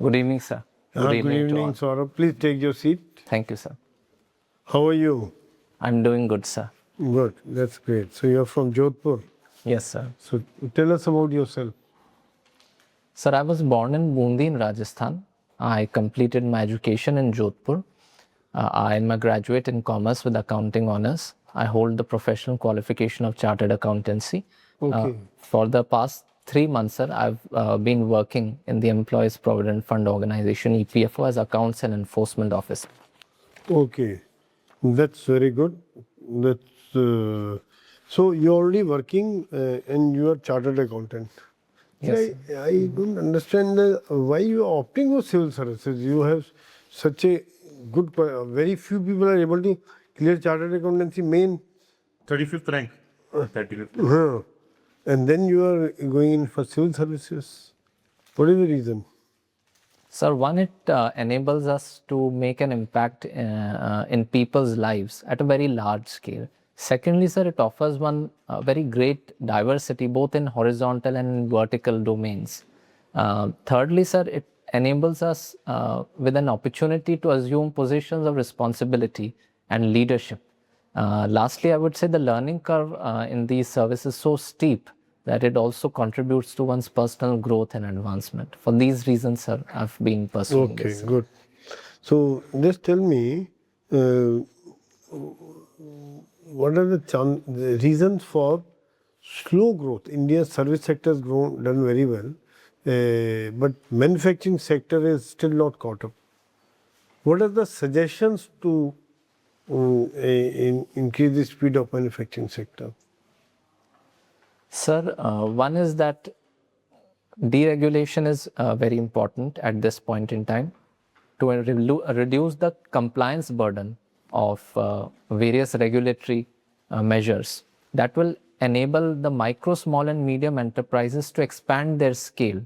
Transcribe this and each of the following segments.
Good evening, sir. Good evening, Sourabh. Please take your seat. Thank you, sir. How are you? I'm doing good, sir. Good. That's great. So you're from Jodhpur. Yes, sir. So tell us about yourself. Sir, I was born in Bundi in Rajasthan. I completed my education in Jodhpur. I am a graduate in commerce with accounting honors. I hold the professional qualification of chartered accountancy. Okay. For the past 3 months, sir, I've been working in the Employees Provident Fund Organization, EPFO, as Accounts and Enforcement Officer. Okay. That's very good. That's so you're already working and you are chartered accountant. Yes, I don't understand why you are opting for civil services. You have such a good, very few people are able to clear chartered accountancy main. 35th rank. 35th. And then you are going in for civil services. What is the reason? Sir, one, it enables us to make an impact in people's lives at a very large scale. Secondly, sir, it offers one very great diversity both in horizontal and vertical domains. Thirdly, sir, it enables us with an opportunity to assume positions of responsibility and leadership. Lastly, I would say the learning curve in these services is so steep that it also contributes to one's personal growth and advancement. For these reasons, sir, I've been pursuing this. Okay, good. So just tell me, what are the reasons for slow growth? India's service sector has done very well, but manufacturing sector is still not caught up. What are the suggestions to increase the speed of manufacturing sector? Sir, one is that deregulation is very important at this point in time to reduce the compliance burden of various regulatory measures that will enable the micro, small and medium enterprises to expand their scale.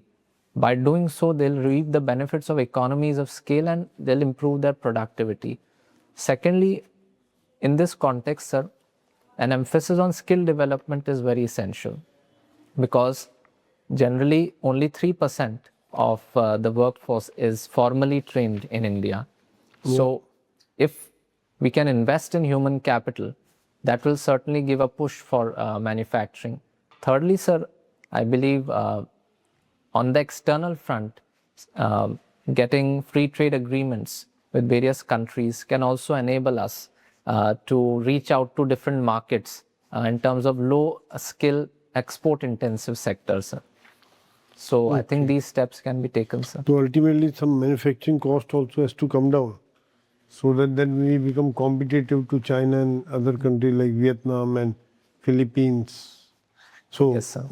By doing so, they'll reap the benefits of economies of scale and they'll improve their productivity. Secondly, in this context, sir, an emphasis on skill development is very essential because generally only 3% of the workforce is formally trained in India. So if we can invest in human capital, that will certainly give a push for manufacturing. Thirdly, sir, I believe on the external front, getting free trade agreements with various countries can also enable us to reach out to different markets in terms of low skill export intensive sectors. So I think these steps can be taken, sir. So ultimately some manufacturing cost also has to come down so that then we become competitive to China and other countries like Vietnam and Philippines. So Yes, sir.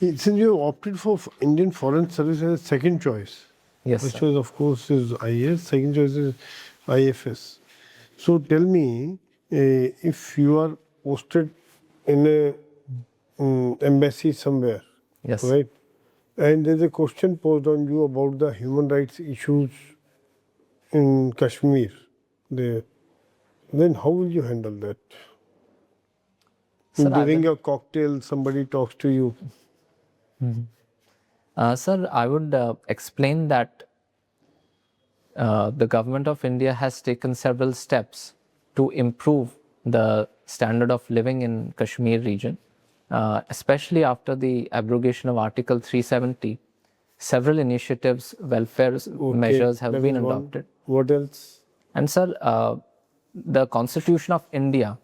since you have opted for Indian Foreign Service as a second choice, Yes, first sir. choice of course is IAS, second choice is IFS. So tell me, if you are posted in a embassy somewhere, Yes. right? And there's a question posed on you about the human rights issues in Kashmir. Then how will you handle that? Sir, During a cocktail, somebody talks to you. Sir, I would explain that the government of India has taken several steps to improve the standard of living in Kashmir region, especially after the abrogation of Article 370. Several initiatives, welfare measures have that been is one. adopted. What else? And sir, the Constitution of India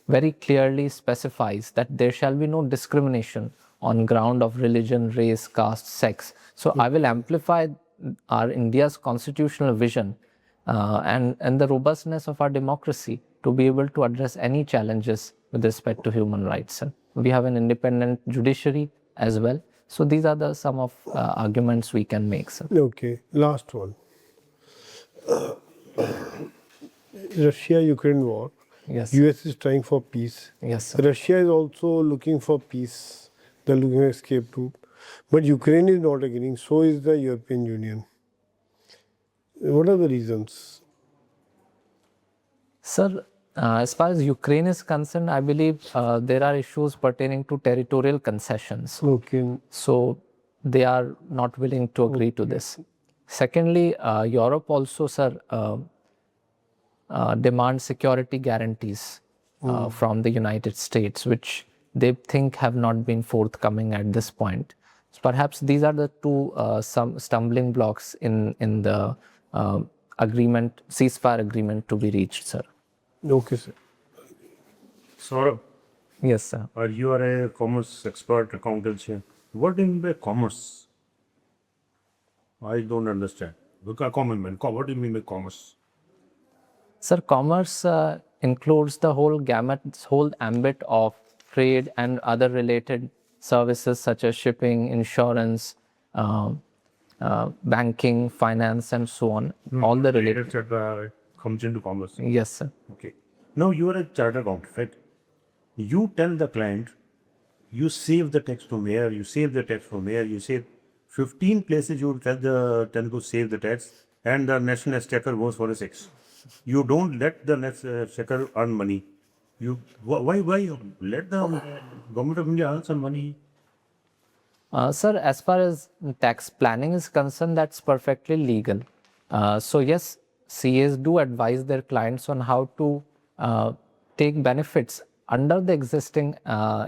very clearly specifies that there shall be no discrimination on ground of religion, race, caste, sex. So I will amplify our India's constitutional vision and the robustness of our democracy to be able to address any challenges with respect to human rights. We have an independent judiciary as well. So these are some of arguments we can make, sir. Okay, last one. Russia-Ukraine war. Yes. US is trying for peace. Yes, sir. Russia is also looking for peace. They're looking for escape route. But Ukraine is not agreeing. So is the European Union. What are the reasons? Sir, as far as Ukraine is concerned, I believe there are issues pertaining to territorial concessions. Okay. So they are not willing to agree to this. Secondly, Europe also, sir, demand security guarantees from the United States, which they think have not been forthcoming at this point. So perhaps these are the two some stumbling blocks in the ceasefire agreement to be reached, sir. Okay, sir. Saurabh, Yes, sir. you are a commerce expert, accountant here. What do you mean by commerce? I don't understand. Look, common man. What do you mean by commerce? Sir, commerce includes the whole gamut, whole ambit of trade and other related services such as shipping, insurance, banking, finance, and so on. All the related. Etc. comes into commerce. Yes, sir. Okay. Now you are a chartered accountant, right? You tell the client, you save the tax from here, you save the tax from here, you save 15 places you tell to save the tax, and the national exchequer goes for a 6. You don't let the national exchequer earn money. Why let the government of India earn some money? Sir, as far as tax planning is concerned, that's perfectly legal. So yes, CAs do advise their clients on how to take benefits under the existing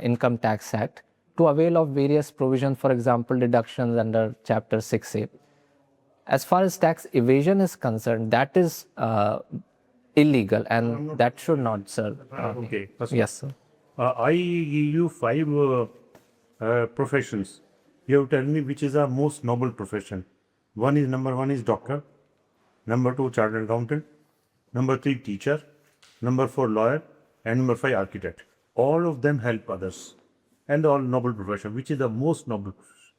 Income Tax Act to avail of various provisions, for example, deductions under Chapter 6A. As far as tax evasion is concerned, that is illegal and that should not, sir. Okay. Yes, sir. I give you 5 professions. You have to tell me which is the most noble profession. Number one is doctor. Number 2, chartered accountant. Number 3, teacher. Number 4, lawyer. And number 5, architect. All of them help others. And all noble profession. Which is the most noble profession?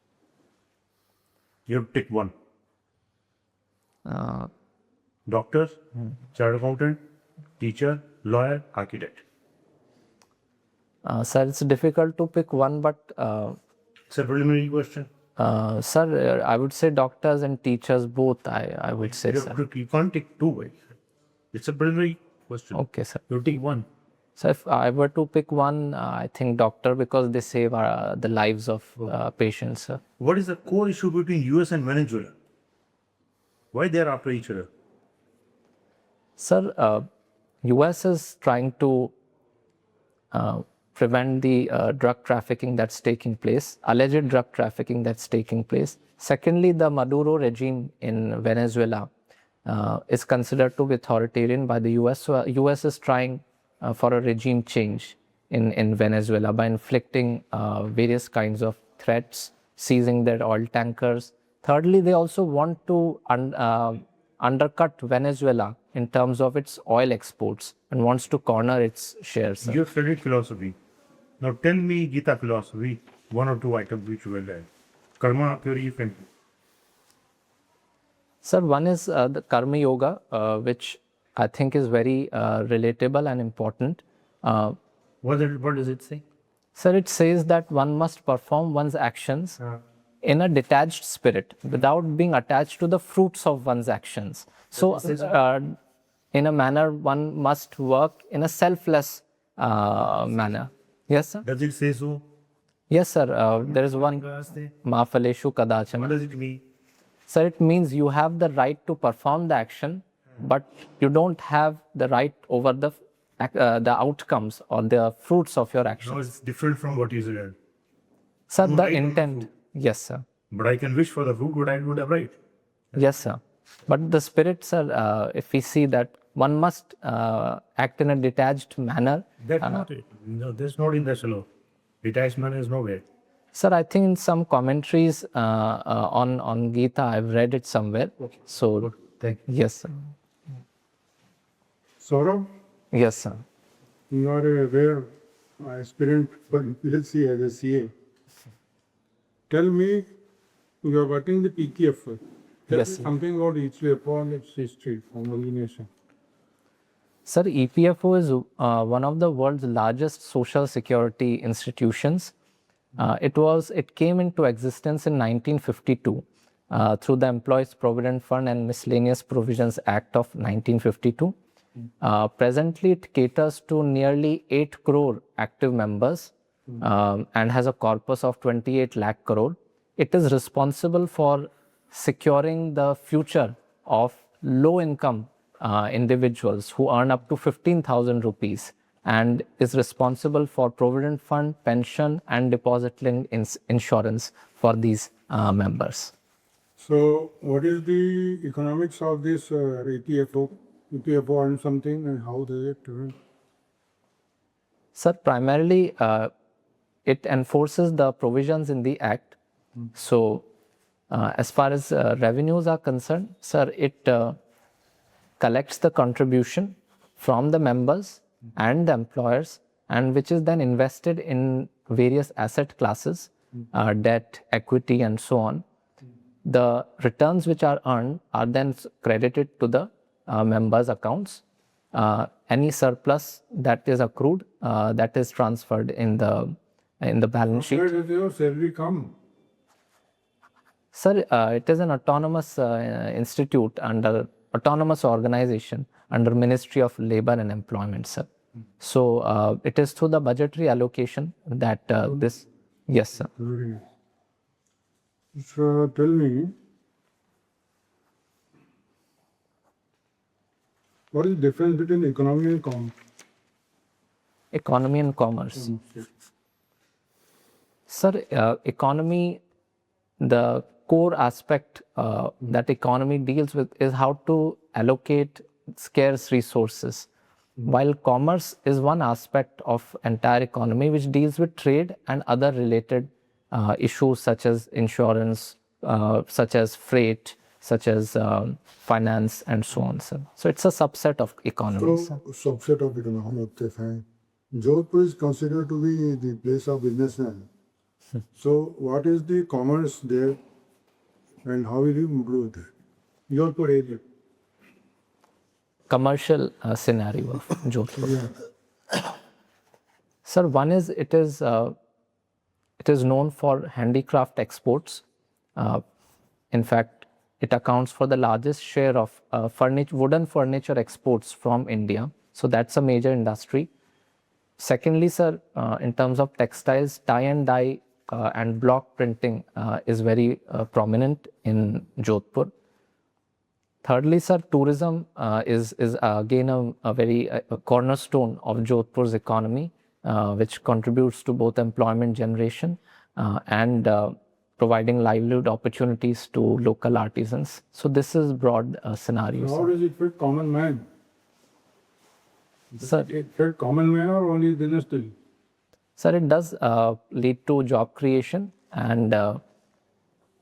You have to pick one. Doctor, chartered accountant, teacher, lawyer, architect. Sir, it's difficult to pick one, but It's a preliminary question. sir, I would say doctors and teachers both, I would say, sir. You can't take 2. It's a preliminary question. Okay, sir. You take 1. So if I were to pick one, I think doctor, because they save the lives of patients, sir. What is the core issue between US and Venezuela? Why they are after each other? Sir, US is trying to prevent the drug trafficking that's taking place, alleged drug trafficking that's taking place. Secondly, the Maduro regime in Venezuela is considered to be authoritarian by the US. So US is trying for a regime change in Venezuela by inflicting various kinds of threats, seizing their oil tankers. Thirdly, they also want to undercut Venezuela in terms of its oil exports and wants to corner its shares. You studied philosophy. Now tell me Gita philosophy, 1 or 2 items which you will learn. Karma theory, you can. Sir, one is the Karma Yoga, which I think is very relatable and important. What does it say? Sir, it says that one must perform one's actions in a detached spirit without being attached to the fruits of one's actions. So, in a manner, one must work in a selfless manner. Yes, sir? Does it say so? Yes, sir. There is one, Ma phaleshu kadachana. What does it mean? Sir, it means you have the right to perform the action, but you don't have the right over the outcomes or the fruits of your actions. No, it's different from what you said. Sir, No the right on intent. Yes, sir. But I can wish for the fruit, but I would have right. Yes, sir. But the spirit, sir, if we see that one must act in a detached manner. That's not it. No, that's not in the law. Detachment is nowhere. Sir, I think in some commentaries on Gita, I've read it somewhere. Okay. So, Good. Thank you. yes, sir. Saurabh, Yes, sir. you are a rare aspirant for UPSC as a CA. Tell me, you are working the PKF. Tell Yes, me sir. something about EPFO and its history from origination. Sir, EPFO is one of the world's largest social security institutions. It came into existence in 1952 through the Employees Provident Fund and Miscellaneous Provisions Act of 1952. Presently, it caters to nearly 8 crore active members and has a corpus of 28 lakh crore. it is responsible for securing the future of low-income individuals who earn up to 15,000 rupees and is responsible for provident fund, pension and deposit-linked insurance for these members. So, what is the economics of this EPFO? EPFO and something, and how does it? Sir, primarily it enforces the provisions in the Act. So, as far as revenues are concerned, sir, it collects the contribution from the members and the employers, and which is then invested in various asset classes, debt, equity, and so on. The returns which are earned are then credited to the members' accounts. Any surplus that is accrued, that is transferred in the balance sheet. Where does your salary come? Sir, it is an autonomous institute under autonomous organization under Ministry of Labour and Employment, sir. So it is through the budgetary allocation that this, yes, sir. Very nice. So, tell me, what is the difference between economy and commerce? Economy and commerce. Sir, economy, the core aspect that economy deals with is how to allocate scarce resources, while commerce is one aspect of entire economy which deals with trade and other related issues such as insurance, such as freight, such as finance and so on, sir. So it's a subset of economy, sir. So, subset of economy, okay, fine. Jodhpur is considered to be the place of business now. So, what is the commerce there and how will you improve it? Jodhpur area. Commercial scenario of Jodhpur. Yeah. Sir, one is it is known for handicraft exports. In fact, it accounts for the largest share of wooden furniture exports from India. So that's a major industry. Secondly, sir, in terms of textiles, tie and dye and block printing is very prominent in Jodhpur. Thirdly, sir, tourism is again a very cornerstone of Jodhpur's economy, which contributes to both employment generation and providing livelihood opportunities to local artisans. So this is broad scenario. How does it fit common man? Sir, It fit common man or only business still? sir, it does lead to job creation, and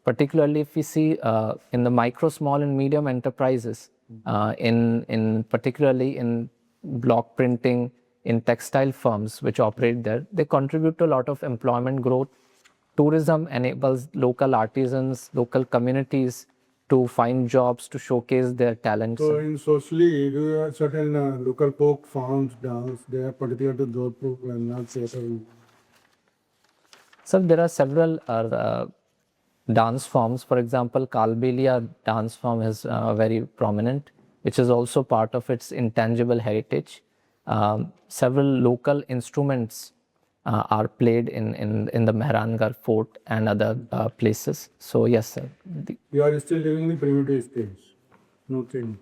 particularly if we see in the micro, small and medium enterprises, in particularly in block printing, in textile firms which operate there, they contribute to a lot of employment growth. Tourism enables local artisans, local communities to find jobs, to showcase their talents. So, in socially, do you have certain local folk forms, dance, they are particular to Jodhpur and not certain? Sir, there are several dance forms. For example, Kalbelia dance form is very prominent, which is also part of its intangible heritage. Several local instruments are played in the Mehrangarh fort and other places. So yes, sir. You are still living in the primitive stage, no change.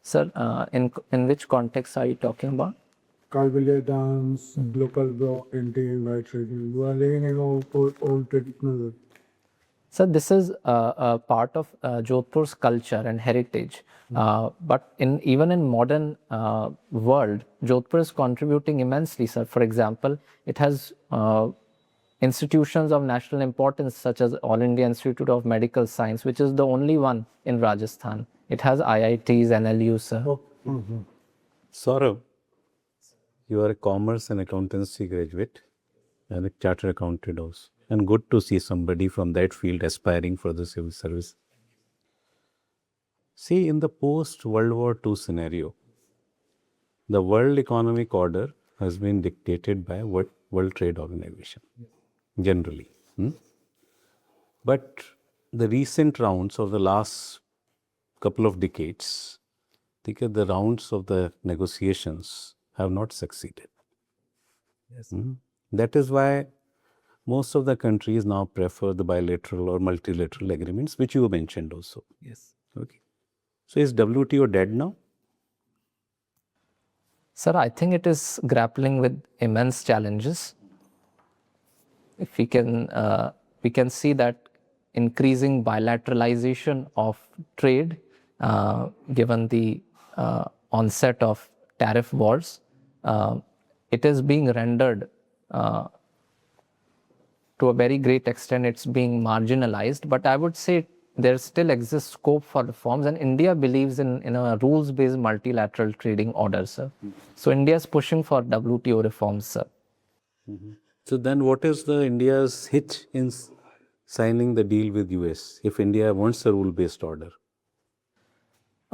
Sir, in which context are you talking about? Kalbelia dance, local block painting, white trading. You are living in old traditional. Sir, this is a part of Jodhpur's culture and heritage. But even in modern world, Jodhpur is contributing immensely, sir. For example, it has institutions of national importance such as All India Institute of Medical Science, which is the only one in Rajasthan. It has IITs, NLU, sir. Sourabh, you are a commerce and accountancy graduate and a chartered accountant also. And good to see somebody from that field aspiring for the civil service. See, in the post-World War II scenario, the world economic order has been dictated by World Trade Organization, generally. But the recent rounds of the last couple of decades, the rounds of the negotiations have not succeeded. That is why most of the countries now prefer the bilateral or multilateral agreements, which you mentioned also. Yes. Okay. So is WTO dead now? Sir, I think it is grappling with immense challenges. If we can see that increasing bilateralization of trade, given the onset of tariff wars, it is being rendered to a very great extent, it's being marginalized. But I would say there still exists scope for reforms, and India believes in a rules-based multilateral trading order, sir. So India is pushing for WTO reforms, sir. So then what is the India's hitch in signing the deal with US if India wants a rule-based order?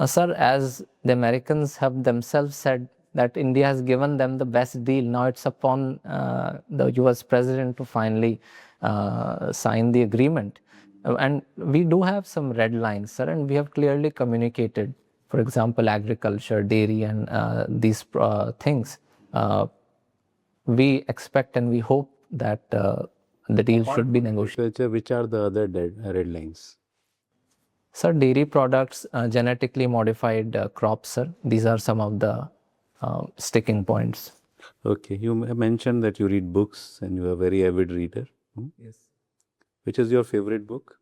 Sir, as the Americans have themselves said that India has given them the best deal, now it's upon the US president to finally sign the agreement. And we do have some red lines, sir, and we have clearly communicated, for example, agriculture, dairy, and these things. We expect and we hope that the deal should be negotiated. Which are the other red lines? Sir, dairy products, genetically modified crops, sir. These are some of the sticking points. Okay, you mentioned that you read books and you are a very avid reader. Yes. Which is your favorite book?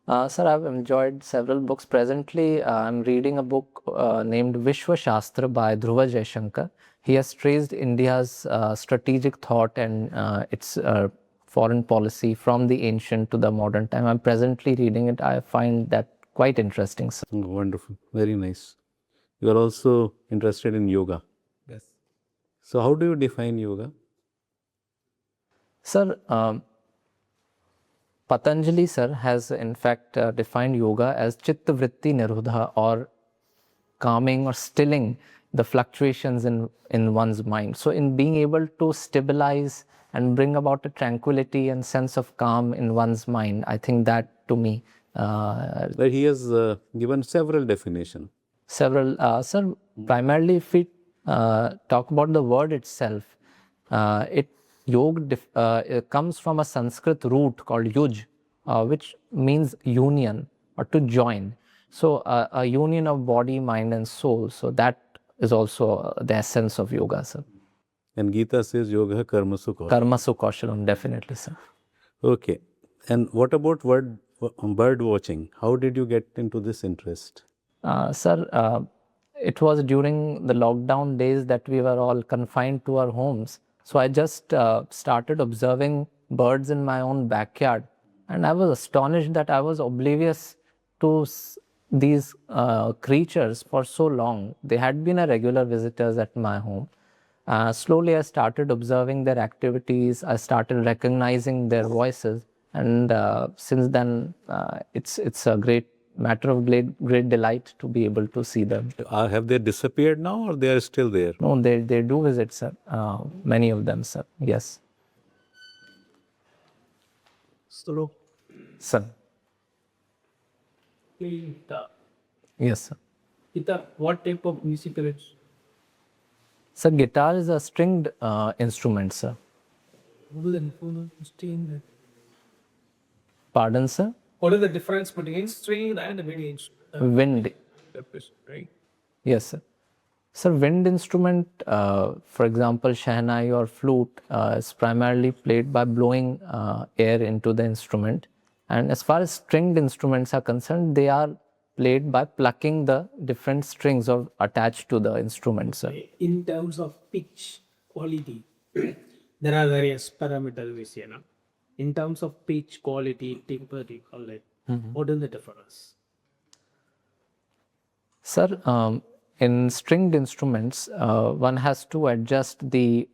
Sir, I've enjoyed several books. Presently, I'm reading a book named Vishwa Shastra by Dhruva Jaishankar. He has traced India's strategic thought and its foreign policy from the ancient to the modern time. I'm presently reading it. I find that quite interesting, sir. Wonderful, very nice. You are also interested in yoga. Yes. So how do you define yoga? Sir, Patanjali, sir, has in fact defined yoga as Chitta Vritti Nirodha, or calming or stilling the fluctuations in one's mind. So in being able to stabilize and bring about a tranquility and sense of calm in one's mind, I think that to me... But he has given several definitions. Sir, primarily if we talk about the word itself, it comes from a Sanskrit root called yuj, which means union or to join. So a union of body, mind and soul. So that is also the essence of yoga, sir. And Gita says yoga karmasu kaushalam. Karmasu kaushalam, definitely, sir. Okay. And what about bird watching? How did you get into this interest? Sir, it was during the lockdown days that we were all confined to our homes. So I just started observing birds in my own backyard. And I was astonished that I was oblivious to these creatures for so long. They had been a regular visitors at my home. Slowly I started observing their activities. I started recognizing their voices. And since then, it's a great matter of great delight to be able to see them. Have they disappeared now or they are still there? No, they do visit, sir. Many of them, sir. Yes. Solo. Sir. Play guitar. Yes, sir. Guitar, what type of music it is? Sir, guitar is a stringed instrument, sir. Pardon, sir? What is the difference between string and wind instrument? Wind. Right? Yes, sir. Sir, wind instrument, for example, Shehnai or flute, is primarily played by blowing air into the instrument. And as far as stringed instruments are concerned, they are played by plucking the different strings or attached to the instrument, sir. In terms of pitch quality, there are various parameters we see. In terms of pitch quality, timbre, you call it. What is the difference? Sir, in stringed instruments, one has to adjust the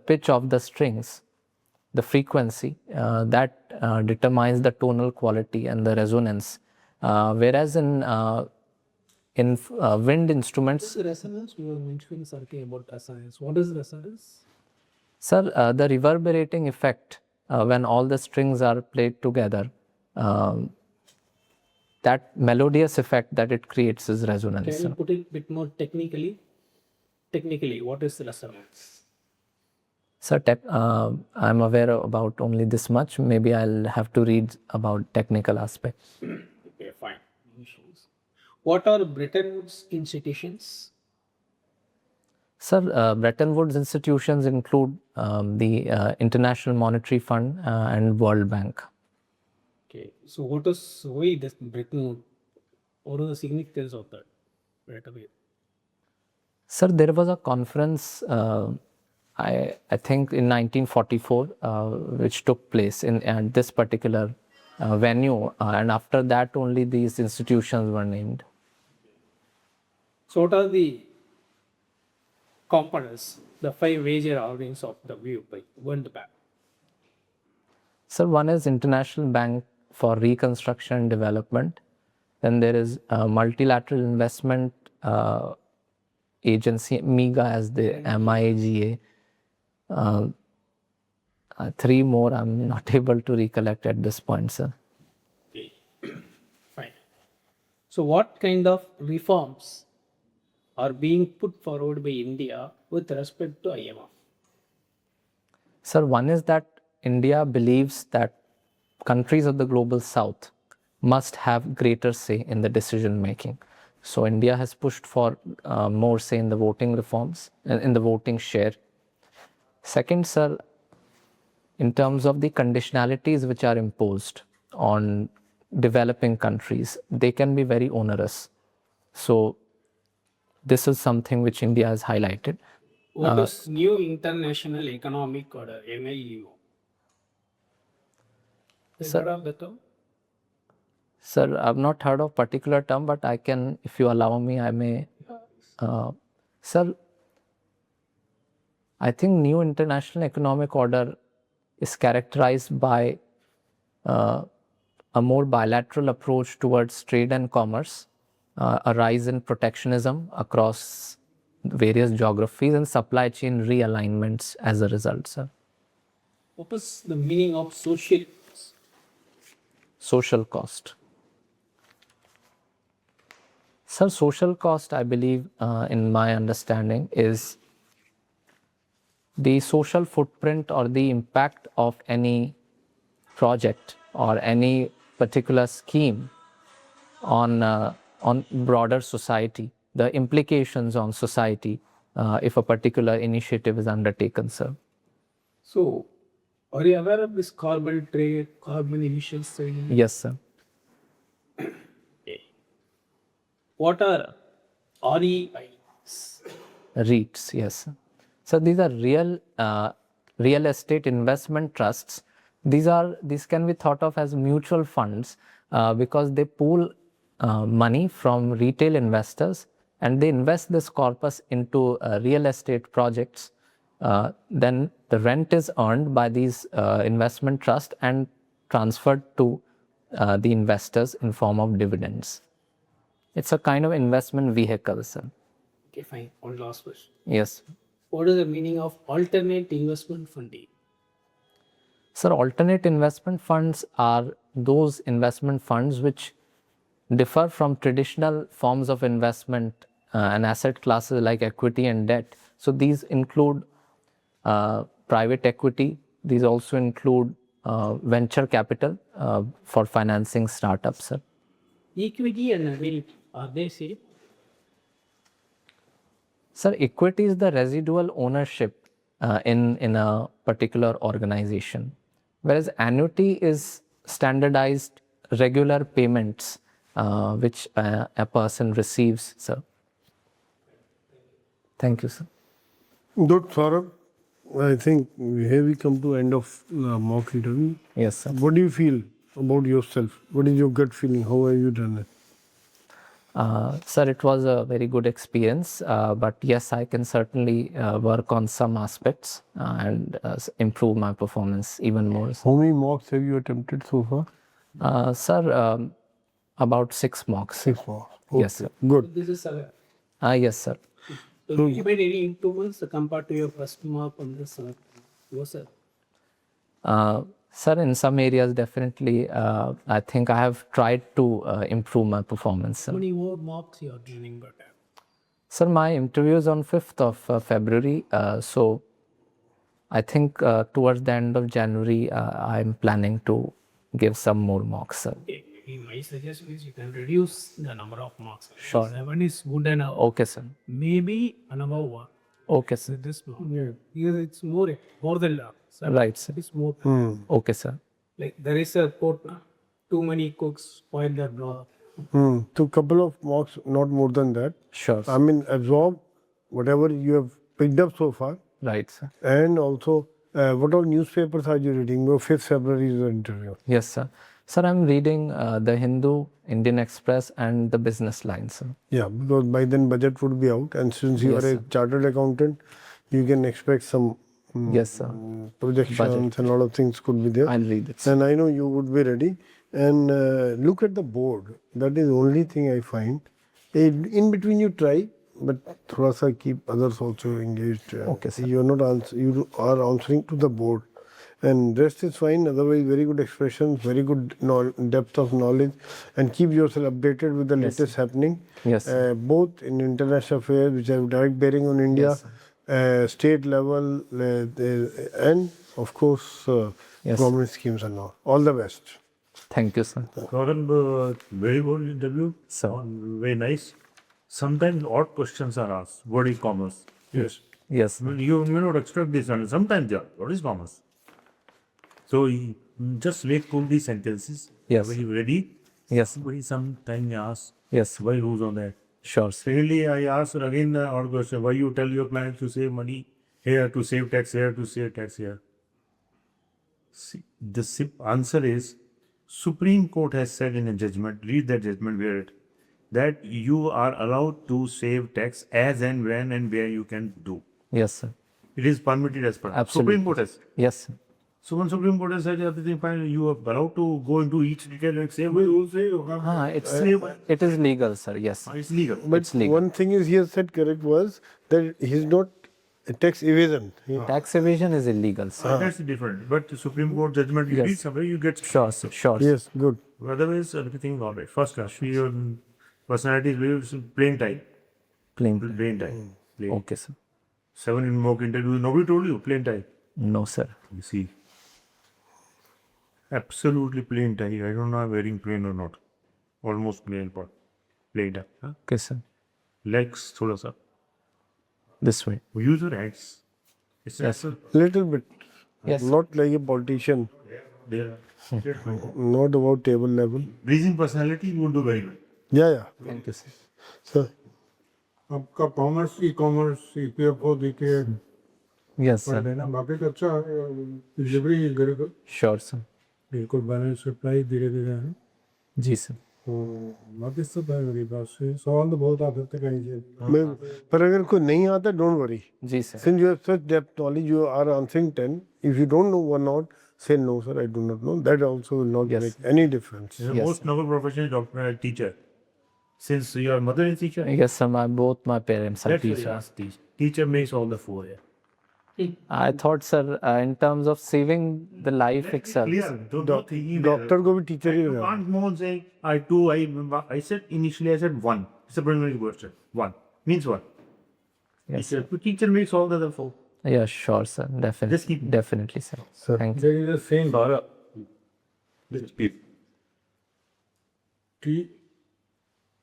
pitch of the strings, the frequency that determines the tonal quality and the resonance. Whereas in wind instruments, Resonance, you were mentioning something about resonance. What is resonance? sir, the reverberating effect when all the strings are played together, that melodious effect that it creates is resonance. Can you Sir. put it a bit more technically? Technically, what is resonance? Sir, I'm aware about only this much. Maybe I'll have to read about technical aspects. Okay, fine. No issues. What are Bretton Woods institutions? Sir, Bretton Woods institutions include the International Monetary Fund and World Bank. Okay, so why this Bretton Woods? What is the significance of that? Bretton Woods. Sir, there was a conference, I think in 1944, which took place at this particular venue, and after that only these institutions were named. So what are the components, the 5 major organs of the World Bank? Sir, one is International Bank for Reconstruction and Development. Then there is Multilateral Investment Agency, MIGA as the MIGA. 3 more I'm not able to recollect at this point, sir. Okay, fine. So what kind of reforms are being put forward by India with respect to IMF? Sir, one is that India believes that countries of the global south must have greater say in the decision making. So India has pushed for more say in the voting reforms and in the voting share. Second, sir, in terms of the conditionalities which are imposed on developing countries, they can be very onerous. So this is something which India has highlighted. What is New International Economic Order, NIEO? Is Sir- that of the term? Sir, I've not heard of particular term, but I can, if you allow me, I may. Sir, I think New International Economic Order is characterized by a more bilateral approach towards trade and commerce, a rise in protectionism across various geographies, and supply chain realignments as a result, sir. What is the meaning of Social cost. Sir, social cost, I believe, in my understanding, is the social footprint or the impact of any project or any particular scheme on broader society, the implications on society if a particular initiative is undertaken, sir. So, are you aware of this carbon trade, carbon emissions trading? Yes, sir. What are REIs? REITs, yes, sir. So these are real estate investment trusts. These can be thought of as mutual funds because they pool money from retail investors and they invest this corpus into real estate projects. Then the rent is earned by these investment trusts and transferred to the investors in form of dividends. It's a kind of investment vehicle, sir. Okay, fine. One last question. Yes. What is the meaning of alternate investment funding? Sir, alternate investment funds are those investment funds which differ from traditional forms of investment and asset classes like equity and debt. So these include private equity. These also include venture capital for financing startups, sir. Equity and ability, are they same? Sir, equity is the residual ownership in a particular organization, whereas annuity is standardized regular payments which a person receives, sir. Thank you, sir. Good, Saurabh. I think here we come to end of mock interview. Yes, sir. What do you feel about yourself? What is your gut feeling? How have you done it? Sir, it was a very good experience, but yes, I can certainly work on some aspects and improve my performance even more. How many mocks have you attempted so far? Sir, about 6 mocks. 6 mocks. Yes, sir. Good. This is a. Yes, sir. So, you made any improvements compared to your first mark on this? Yourself? Sir, in some areas, definitely, I think I have tried to improve my performance, sir. How many more marks you are running but Sir, my interview is on 5th of February, so I think towards the end of January, I'm planning to give some more mocks, sir. My suggestion is you can reduce the number of marks. Sure. 7 is good enough. Okay, sir. Maybe another one. Okay, sir. This one. Yeah. Because it's more than that. Right, sir. It's more. Okay, sir. Like there is a quote, too many cooks spoil their broth. To couple of marks, not more than that. Sure, I sir. mean, absorb whatever you have picked up so far. Right, sir. And also, what all newspapers are you reading? 5th February is the interview. Yes, sir. Sir, I'm reading The Hindu, Indian Express, and The Business Line, sir. Yeah, because by then budget would be out, and since you Yes, are a sir. chartered accountant, you can expect some Yes, sir. projections and a lot of things could be there. I'll read it, sir. And I know you would be ready. And look at the board. That is the only thing I find. In between you try, but thoda sa keep others also engaged. Okay, sir. You are not you are answering to the board. And rest is fine. Otherwise, very good expressions, very good depth of knowledge, and keep yourself updated with the latest happening. Yes, sir. Both in international affairs, which have direct bearing on India, Yes, state level, and of course, Yes. government schemes and all. All the best. Thank you, sir. Sourabh, very good interview. So- Very nice. Sometimes odd questions are asked. What is commerce? Yes. Yes, I mean, you may not expect this, and sometimes, yeah, what is commerce? So just make full these sentences. Yes. When you're ready, yes, somebody sometime asks, yes. why who's on that? Sure, sir. Secondly, I asked again the odd question, why you tell your clients to save money here, to save tax here, to save tax here? See, the answer is, Supreme Court has said in a judgment, read that judgment, where it, that you are allowed to save tax as and when and where you can do. Yes, sir. It is permitted as per Absolutely. Supreme Court has. Yes, sir. So when Supreme Court has said everything fine, you are allowed to go into each detail and say, well, you say It is legal, sir. Yes. it's legal. But It's legal. one thing is he has said correct was that he's not a tax evasion. Tax evasion is illegal, sir. That's different. But the Supreme Court judgment, you Yes. read somewhere, you get Sure, sir. Sure. sir. Yes, good. otherwise everything is all right. First class. Your personality is very plain tie. Plain. Plain tie. Plain. Okay, sir. 7 in mock interviews. Nobody told you plain tie. No, sir. You see. Absolutely plain tie. I don't know if I'm wearing plain or not. Almost plain pot. Plain tie. Huh? Okay, sir. Legs, thoda sa. This way. Use your hands. It's Yes. yes. Little bit. Yes. Not like a politician. There. Not about table level. Breathing personality, you will do very well. Yeah. Thank you, sir. So, आपका commerce e commerce EPFO देके Yes, पढ़ sir. लेना बाकी तो अच्छा delivery बिल्कुल Sure, sir. बिल्कुल balance supply धीरे धीरे है जी, sir. बाकी सब है मेरी बात से सवाल तो बहुत आते थे कहीं से पर अगर कोई नहीं आता, don't worry. जी, sir. Since you have such depth knowledge, you are answering 10. If you don't know one or say no, sir, I do not know. That also will not Yes. make any difference. The Yes, most noble profession is doctor and teacher. Since your mother is teacher, Yes, sir. Both my parents are that's why you teachers. ask teacher. Teacher makes all the four. Yeah. I thought, sir, in terms of saving the life itself. Clear. Don't think doctor को भी teacher he You रहना. can't go on saying I said initially I said one. It's a primary question. One means what? Yes. The teacher makes all the other four. Yeah, sure, sir. Definitely. Just keep- Definitely, sir. Sir. Thank you. there is a saying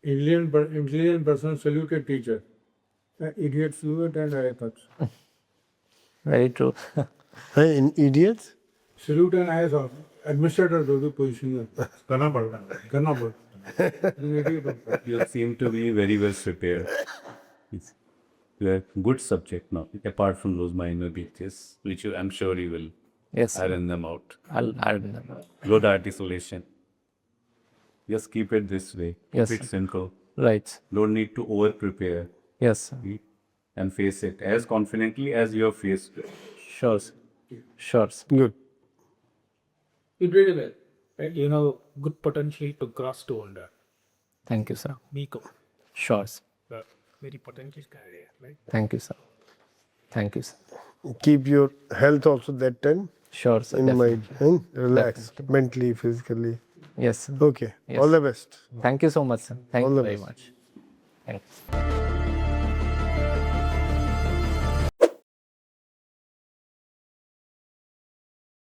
intelligent person salute a teacher idiot salute and I touch Very true. In idiots? salute and I saw administrator दो position है करना पड़ता है. करना पड़ता You seem to be very well prepared. You have good subject now, apart from those minor details, which I'm sure you will Yes, sir. iron them out. I'll iron them. Good articulation. Just keep it this way. Yes, Keep it sir. simple. Right. Don't need to over prepare Yes, sir. and face it as confidently as you have faced it. Sure, sir. Sure, sir. Good. You did well. Right? You know, good potential to cross 200. Thank you, sir. Miko. Sure, sir. Very potential career, right? Thank you, sir. Thank you, sir. Keep your health also that time Sure, sir. in Definitely. mind. And relax mentally, physically. Yes, sir. Okay. Yes. All the best. Thank you so much, sir. Thank All you the very best. much. Thanks.